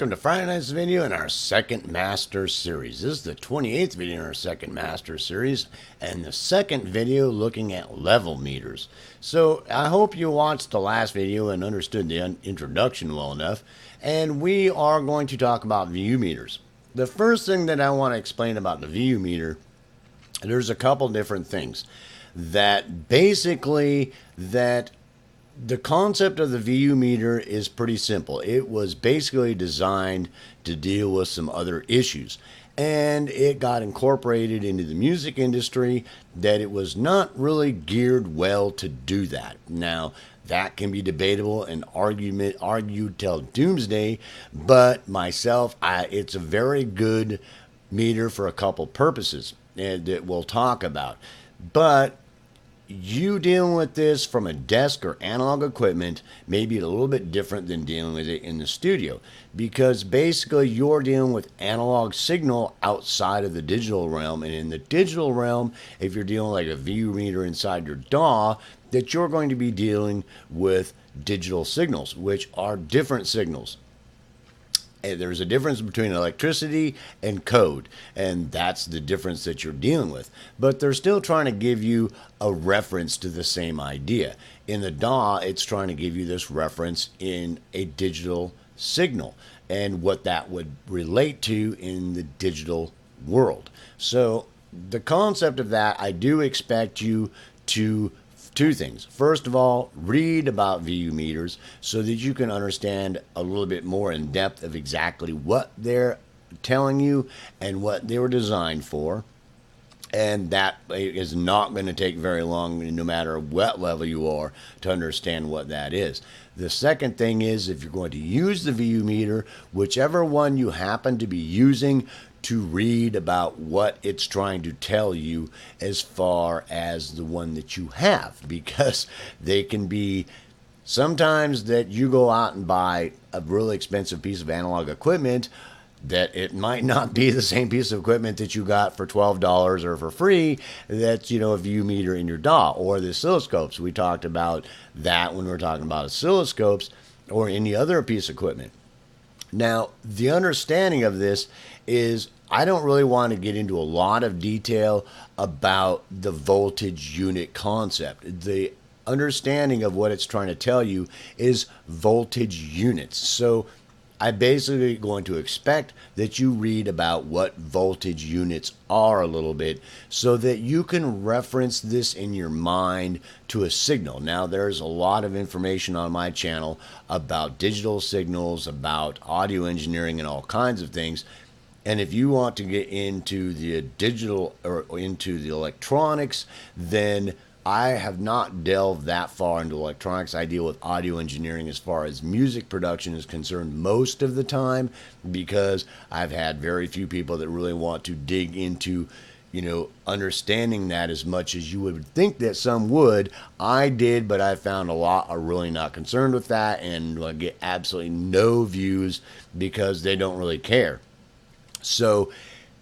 Welcome to Friday night's video in our second master series. This is the 28th video in our second master series and the second video looking at level meters. So I hope you watched the last video and understood the introduction well enough. And we are going to talk about VU meters. The first thing that I want to explain about the VU meter, there's a couple different things that basically the concept of the VU meter is pretty simple. It was basically designed to deal with some other issues, and it got incorporated into the music industry that it was not really geared well to do that. Now, that can be debatable and argued till doomsday, but myself, it's a very good meter for a couple purposes that we'll talk about. But you dealing with this from a desk or analog equipment may be a little bit different than dealing with it in the studio, because basically you're dealing with analog signal outside of the digital realm. And in the digital realm, if you're dealing like a VU meter inside your DAW, that you're going to be dealing with digital signals, which are different signals. There's a difference between electricity and code, and that's the difference that you're dealing with. But they're still trying to give you a reference to the same idea. In the DAW, it's trying to give you this reference in a digital signal and what that would relate to in the digital world. So the concept of that, I do expect you to two things. First of all, read about VU meters so that you can understand a little bit more in depth of exactly what they're telling you and what they were designed for. And that is not going to take very long, no matter what level you are, to understand what that is. The second thing is, if you're going to use the VU meter, whichever one you happen to be using, to read about what it's trying to tell you as far as the one that you have, because they can be sometimes that you go out and buy a really expensive piece of analog equipment that it might not be the same piece of equipment that you got for $12 or for free. That's, a VU meter in your DAW, or the oscilloscopes. We talked about that when we were talking about oscilloscopes or any other piece of equipment. Now, the understanding of this is I don't really want to get into a lot of detail about the voltage unit concept. The understanding of what it's trying to tell you is voltage units. So I'm basically going to expect that you read about what voltage units are a little bit so that you can reference this in your mind to a signal. Now, there's a lot of information on my channel about digital signals, about audio engineering, and all kinds of things. And if you want to get into the digital or into the electronics, then I have not delved that far into electronics. I deal with audio engineering as far as music production is concerned most of the time, because I've had very few people that really want to dig into, understanding that as much as you would think that some would. I did, but I found a lot are really not concerned with that and get absolutely no views because they don't really care. So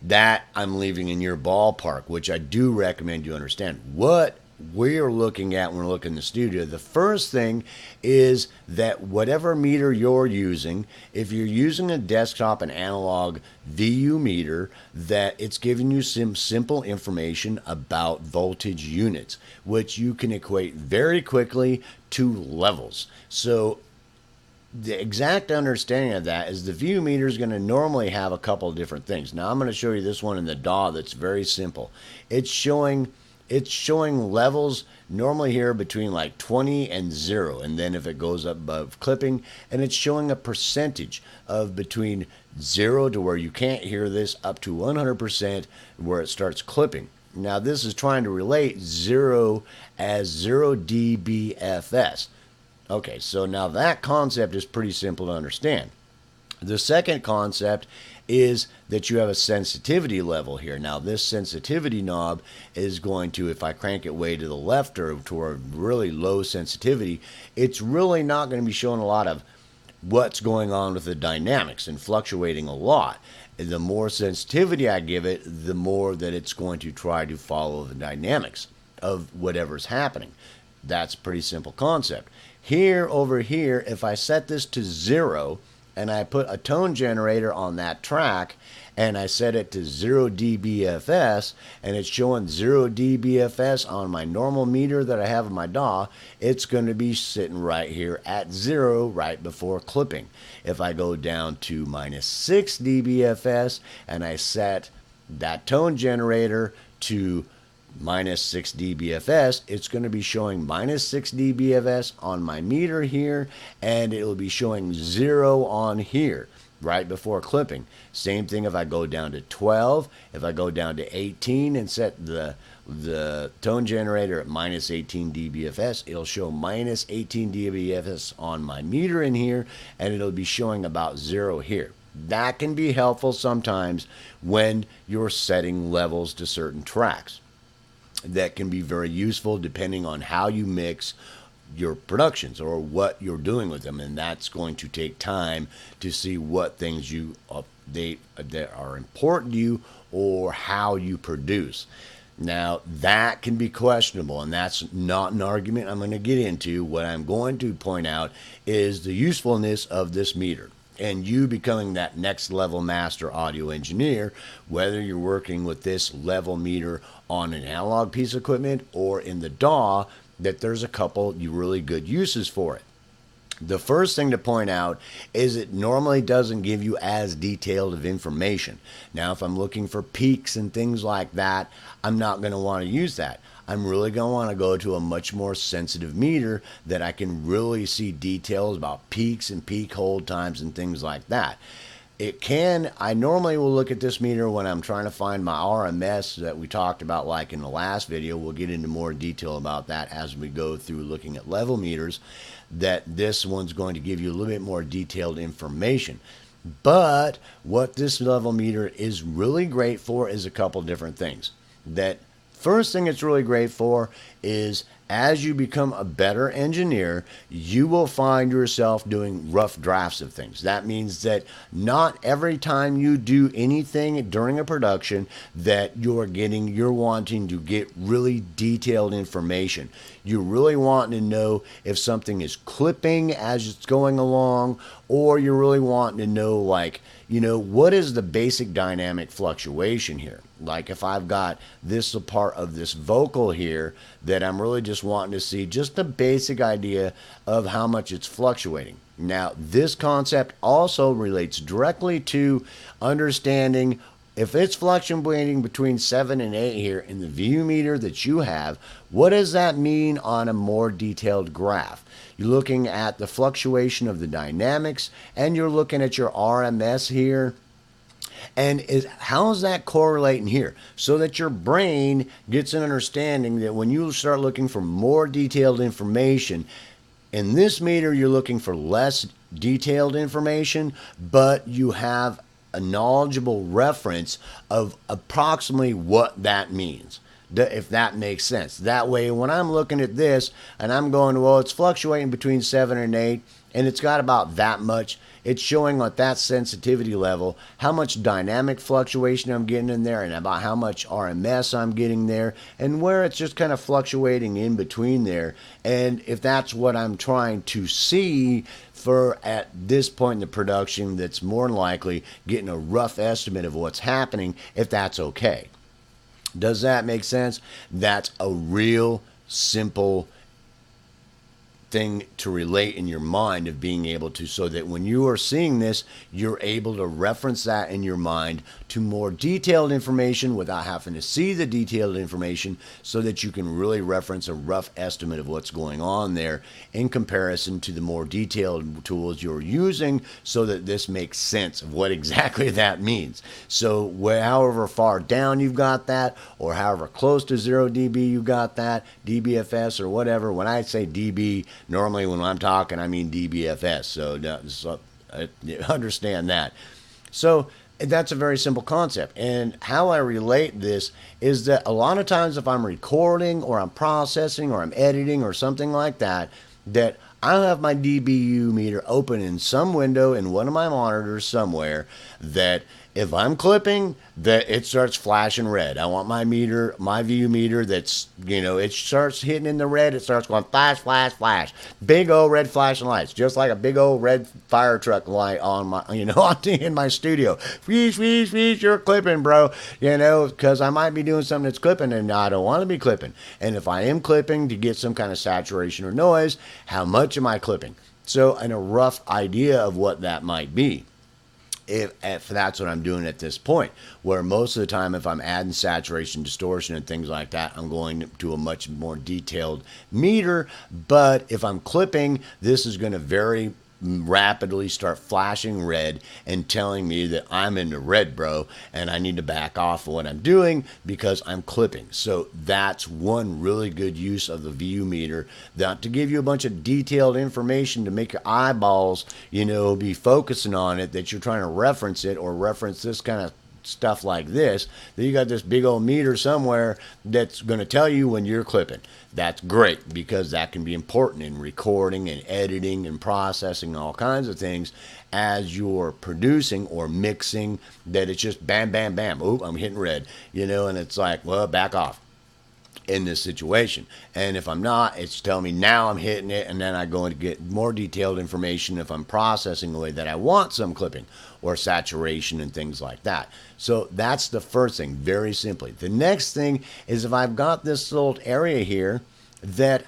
that I'm leaving in your ballpark, which I do recommend you understand. What we're looking at when we're looking in the studio, the first thing is that whatever meter you're using, if you're using a desktop and analog VU meter, that it's giving you some simple information about voltage units, which you can equate very quickly to levels. So the exact understanding of that is the VU meter is going to normally have a couple of different things. Now, I'm going to show you this one in the DAW that's very simple. It's showing levels normally here between like 20 and 0, and then if it goes up above clipping, and it's showing a percentage of between 0 to where you can't hear this up to 100% where it starts clipping. Now, this is trying to relate 0 as 0 dBFS. Okay, so now that concept is pretty simple to understand. The second concept is that you have a sensitivity level here. Now, this sensitivity knob is going to, if I crank it way to the left or to a really low sensitivity, it's really not going to be showing a lot of what's going on with the dynamics and fluctuating a lot. The more sensitivity I give it, the more that it's going to try to follow the dynamics of whatever's happening. That's a pretty simple concept. Here, over here, if I set this to 0, and I put a tone generator on that track, and I set it to 0 dBFS, and it's showing 0 dBFS on my normal meter that I have in my DAW, it's going to be sitting right here at 0 right before clipping. If I go down to -6 dBFS and I set that tone generator to -6 dBFS, it's going to be showing -6 dBFS on my meter here, and it will be showing 0 on here right before clipping. Same thing if I go down to 12, if I go down to 18 and set the tone generator at -18 dBFS, it'll show -18 dBFS on my meter in here, and it'll be showing about 0 here. That can be helpful sometimes when you're setting levels to certain tracks. That can be very useful depending on how you mix your productions or what you're doing with them, and that's going to take time to see what things you update that are important to you or how you produce. Now that can be questionable, and that's not an argument I'm going to get into. What I'm going to point out is the usefulness of this meter, and you becoming that next level master audio engineer, whether you're working with this level meter on an analog piece of equipment or in the DAW, that there's a couple really good uses for it. The first thing to point out is it normally doesn't give you as detailed of information. Now, if I'm looking for peaks and things like that, I'm not going to want to use that. I'm really going to want to go to a much more sensitive meter that I can really see details about peaks and peak hold times and things like that. I normally will look at this meter when I'm trying to find my RMS that we talked about like in the last video. We'll get into more detail about that as we go through looking at level meters, that this one's going to give you a little bit more detailed information. But what this level meter is really great for is a couple different things. That first thing it's really great for is as you become a better engineer, you will find yourself doing rough drafts of things. That means that not every time you do anything during a production that you're wanting to get really detailed information. You're really wanting to know if something is clipping as it's going along, or you're really wanting to know, like, what is the basic dynamic fluctuation here? Like if I've got this part of this vocal here that I'm really just wanting to see just a basic idea of how much it's fluctuating. Now, this concept also relates directly to understanding if it's fluctuating between 7 and 8 here in the VU meter that you have, what does that mean on a more detailed graph? You're looking at the fluctuation of the dynamics, and you're looking at your RMS here. And how is that correlating here? So that your brain gets an understanding that when you start looking for more detailed information, in this meter you're looking for less detailed information, but you have a knowledgeable reference of approximately what that means, if that makes sense. That way, when I'm looking at this and I'm going, well, it's fluctuating between 7 and 8, and it's got about that much, it's showing at that sensitivity level how much dynamic fluctuation I'm getting in there and about how much RMS I'm getting there, and where it's just kind of fluctuating in between there. And if that's what I'm trying to see for at this point in the production, that's more than likely getting a rough estimate of what's happening, if that's okay. Does that make sense? That's a real simple thing to relate in your mind of being able to, so that when you are seeing this, you're able to reference that in your mind to more detailed information without having to see the detailed information, so that you can really reference a rough estimate of what's going on there in comparison to the more detailed tools you're using, so that this makes sense of what exactly that means. So however far down you've got that, or however close to 0 dB you got that, dBFS or whatever. When I say dB, normally when I'm talking, I mean dBFS, so understand that. So that's a very simple concept. And how I relate this is that a lot of times if I'm recording or I'm processing or I'm editing or something like that, that I'll have my DBU meter open in some window in one of my monitors somewhere that if I'm clipping, that it starts flashing red. I want my meter, my VU meter that's, it starts hitting in the red. It starts going flash, flash, flash. Big old red flashing lights, just like a big old red fire truck light on my, in my studio. Freeze, freeze, freeze, you're clipping, bro. Because I might be doing something that's clipping and I don't want to be clipping. And if I am clipping to get some kind of saturation or noise, how much am I clipping? So, and a rough idea of what that might be. If that's what I'm doing at this point, where most of the time if I'm adding saturation, distortion, and things like that, I'm going to a much more detailed meter. But if I'm clipping, this is going to very rapidly start flashing red and telling me that I'm in the red, bro, and I need to back off of what I'm doing because I'm clipping. So that's one really good use of the VU meter, that to give you a bunch of detailed information to make your eyeballs, be focusing on it, that you're trying to reference it or reference this kind of stuff like this, that you got this big old meter somewhere that's going to tell you when you're clipping. That's great because that can be important in recording and editing and processing all kinds of things as you're producing or mixing, that it's just bam, bam, bam. Oop, I'm hitting red, and it's like, well, back off in this situation. And if I'm not, it's telling me now I'm hitting it, and then I go and get more detailed information if I'm processing the way that I want some clipping or saturation and things like that. So that's the first thing, very simply. The next thing is if I've got this little area here that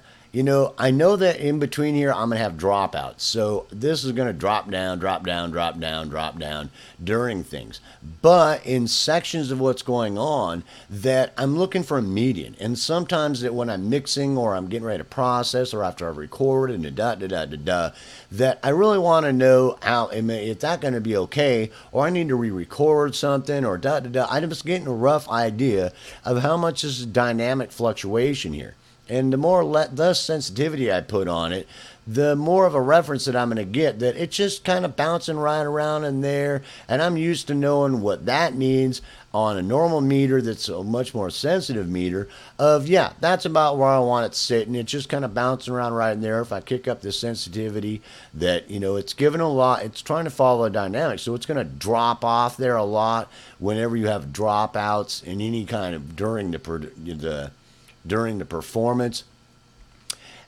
I know that in between here I'm going to have dropouts. So this is going to drop down, drop down, drop down, drop down during things. But in sections of what's going on, that I'm looking for a median. And sometimes that when I'm mixing or I'm getting ready to process or after I've recorded and that I really want to know how, is that going to be okay, or I need to re-record something or I'm just getting a rough idea of how much is dynamic fluctuation here. And the more less sensitivity I put on it, the more of a reference that I'm going to get, that it's just kind of bouncing right around in there. And I'm used to knowing what that means on a normal meter that's a much more sensitive meter of, yeah, that's about where I want it sitting. It's just kind of bouncing around right in there. If I kick up the sensitivity, that, it's given a lot, it's trying to follow a dynamic. So it's going to drop off there a lot whenever you have dropouts in any kind of during the performance,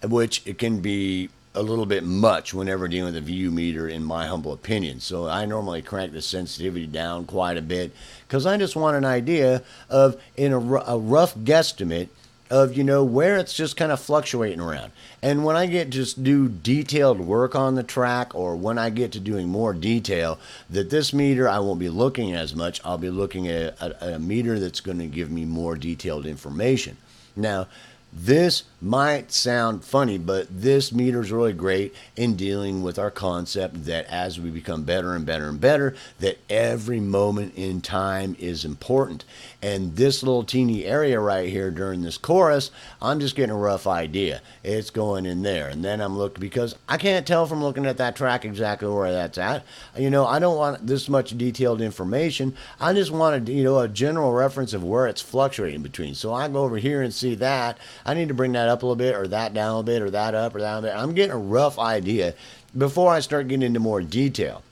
which it can be a little bit much whenever dealing with a VU meter, in my humble opinion. So I normally crank the sensitivity down quite a bit because I just want an idea of, in a rough guesstimate of, where it's just kind of fluctuating around. And when I get just do detailed work on the track, or when I get to doing more detail, that this meter I won't be looking as much. I'll be looking at a meter that's going to give me more detailed information. Now, this might sound funny, but this meter is really great in dealing with our concept that as we become better and better and better, that every moment in time is important. And this little teeny area right here during this chorus, I'm just getting a rough idea. It's going in there. And then I'm looking, because I can't tell from looking at that track exactly where that's at. I don't want this much detailed information. I just wanted, a general reference of where it's fluctuating between. So I go over here and see that. I need to bring that up a little bit, or that down a little bit, or that up or down a bit. I'm getting a rough idea before I start getting into more detail.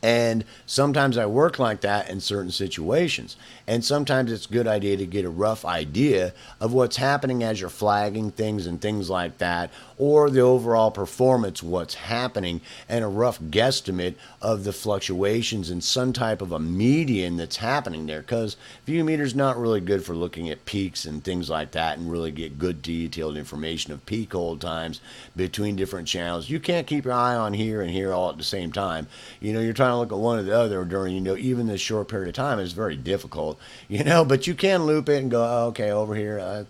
And sometimes I work like that in certain situations. And sometimes it's a good idea to get a rough idea of what's happening as you're flagging things and things like that, or the overall performance, what's happening, and a rough guesstimate of the fluctuations and some type of a median that's happening there. Because VU meter's not really good for looking at peaks and things like that and really get good detailed information of peak hold times between different channels. You can't keep your eye on here and here all at the same time. You're trying to look at one or the other during, even this short period of time is very difficult, but you can loop it and go, oh, okay, over here,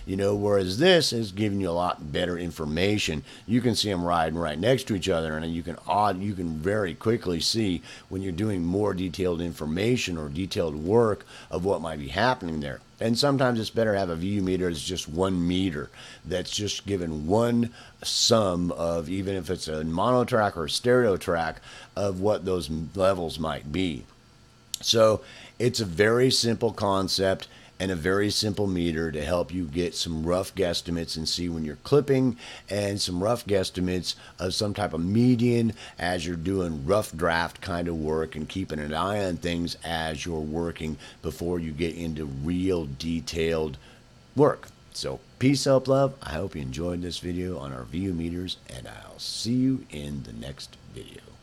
whereas this is giving you a lot better information. You can see them riding right next to each other, and you can very quickly see when you're doing more detailed information or detailed work of what might be happening there. And sometimes it's better to have a VU meter as just one meter that's just given one sum of, even if it's a mono track or a stereo track, of what those levels might be. So it's a very simple concept, and a very simple meter to help you get some rough guesstimates and see when you're clipping, and some rough guesstimates of some type of median as you're doing rough draft kind of work, and keeping an eye on things as you're working before you get into real detailed work. So peace, help, love. I hope you enjoyed this video on our VU meters, and I'll see you in the next video.